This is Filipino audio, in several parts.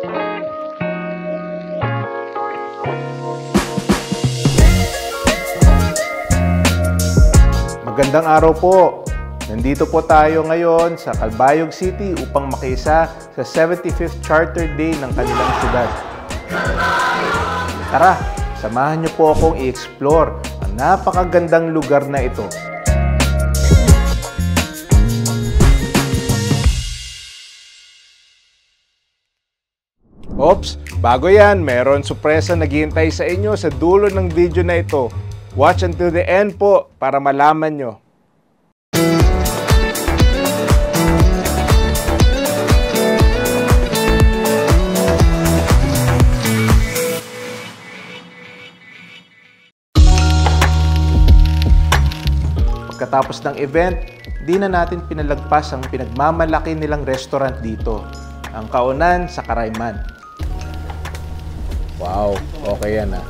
Magandang araw po! Nandito po tayo ngayon sa Calbayog City upang makiisa sa 75th Charter Day ng kanilang syudad. Tara, samahan niyo po akong i-explore ang napakagandang lugar na ito. Oops! Bago yan, meron sorpresa naghihintay sa inyo sa dulo ng video na ito. Watch until the end po para malaman nyo. Pagkatapos ng event, di na natin pinalagpas ang pinagmamalaki nilang restaurant dito, ang Kaonan sa Karayman. Wow, okay yan ah.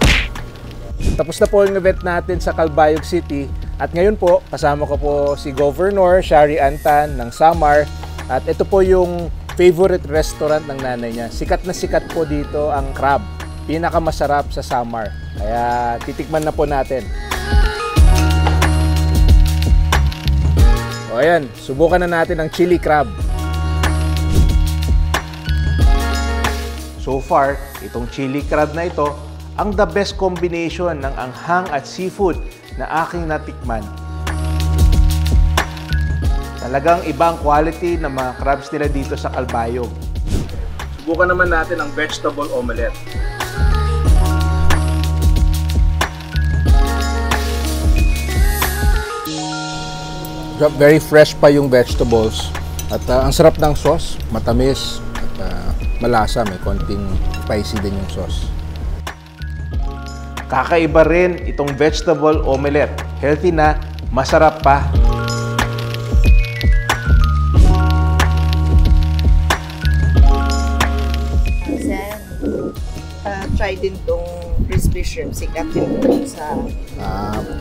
Tapos na po yung event natin sa Calbayog City at ngayon po kasama ko po si Governor Shari Antan ng Samar at ito po yung favorite restaurant ng nanay niya. Sikat na sikat po dito ang crab, pinakamasarap sa Samar. Kaya titikman na po natin. O ayan, subukan na natin ang chili crab. So far, itong chili crab na ito ang the best combination ng anghang at seafood na aking natikman. Talagang ibang quality ng mga crabs nila dito sa Calbayog. Subukan naman natin ang vegetable omelette. Very fresh pa yung vegetables at ang sarap ng sauce, matamis at malasa, may konting spicy din yung sauce. Kakaiba rin itong vegetable omelette. Healthy na, masarap pa. Try din tong crispy shrimp. Sikat din sa...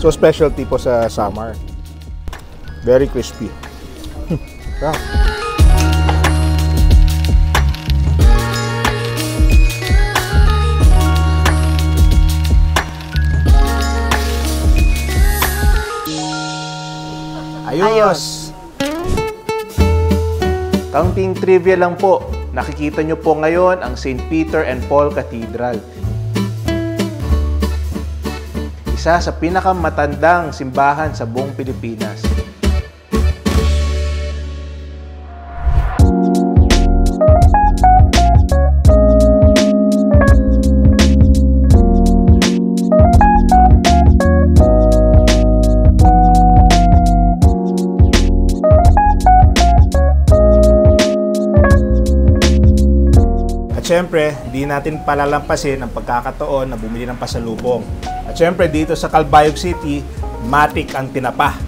So specialty po sa Samar. Very crispy. Ayos! Kaunting trivia lang po. Nakikita nyo po ngayon ang St. Peter and Paul Cathedral. Isa sa pinakamatandang simbahan sa buong Pilipinas. Siyempre, di natin palalampasin ang pagkakataon na bumili ng pasalubong. At siyempre, dito sa Calbayog City, matik ang tinapa.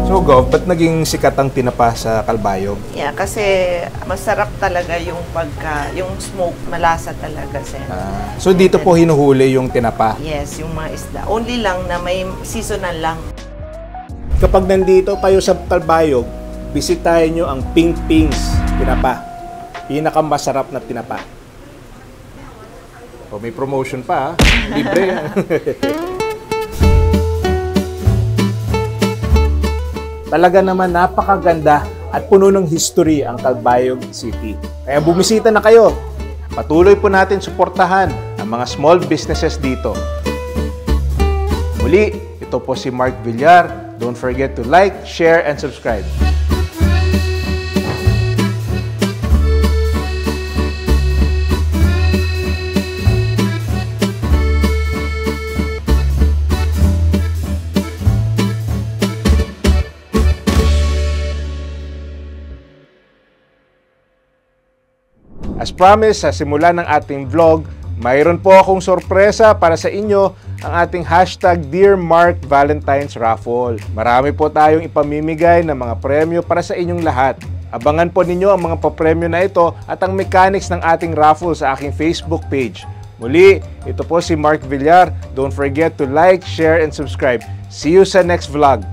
So, Gov, ba't naging sikat ang tinapa sa Calbayog? Yeah, kasi masarap talaga yung yung smoke, malasa talaga, Sen. So, dito po hinuhuli yung tinapa? Yes, yung mga isda. Only lang na may seasonal lang. Kapag nandito kayo sa Calbayog, bisitahin nyo ang Ping Ping's tinapa. Pinakamasarap na tinapa. O, may promotion pa, ha? Libre. Talaga naman napakaganda at puno ng history ang Calbayog City. Kaya bumisita na kayo. Patuloy po natin suportahan ang mga small businesses dito. Muli, ito po si Mark Villar. Don't forget to like, share, and subscribe. As promised, sa simula ng ating vlog, mayroon po akong sorpresa para sa inyo, ang ating hashtag Dear Mark Valentine's Raffle. Marami po tayong ipamimigay ng mga premyo para sa inyong lahat. Abangan po ninyo ang mga papremyo na ito at ang mechanics ng ating raffle sa aking Facebook page. Muli, ito po si Mark Villar. Don't forget to like, share, and subscribe. See you sa next vlog.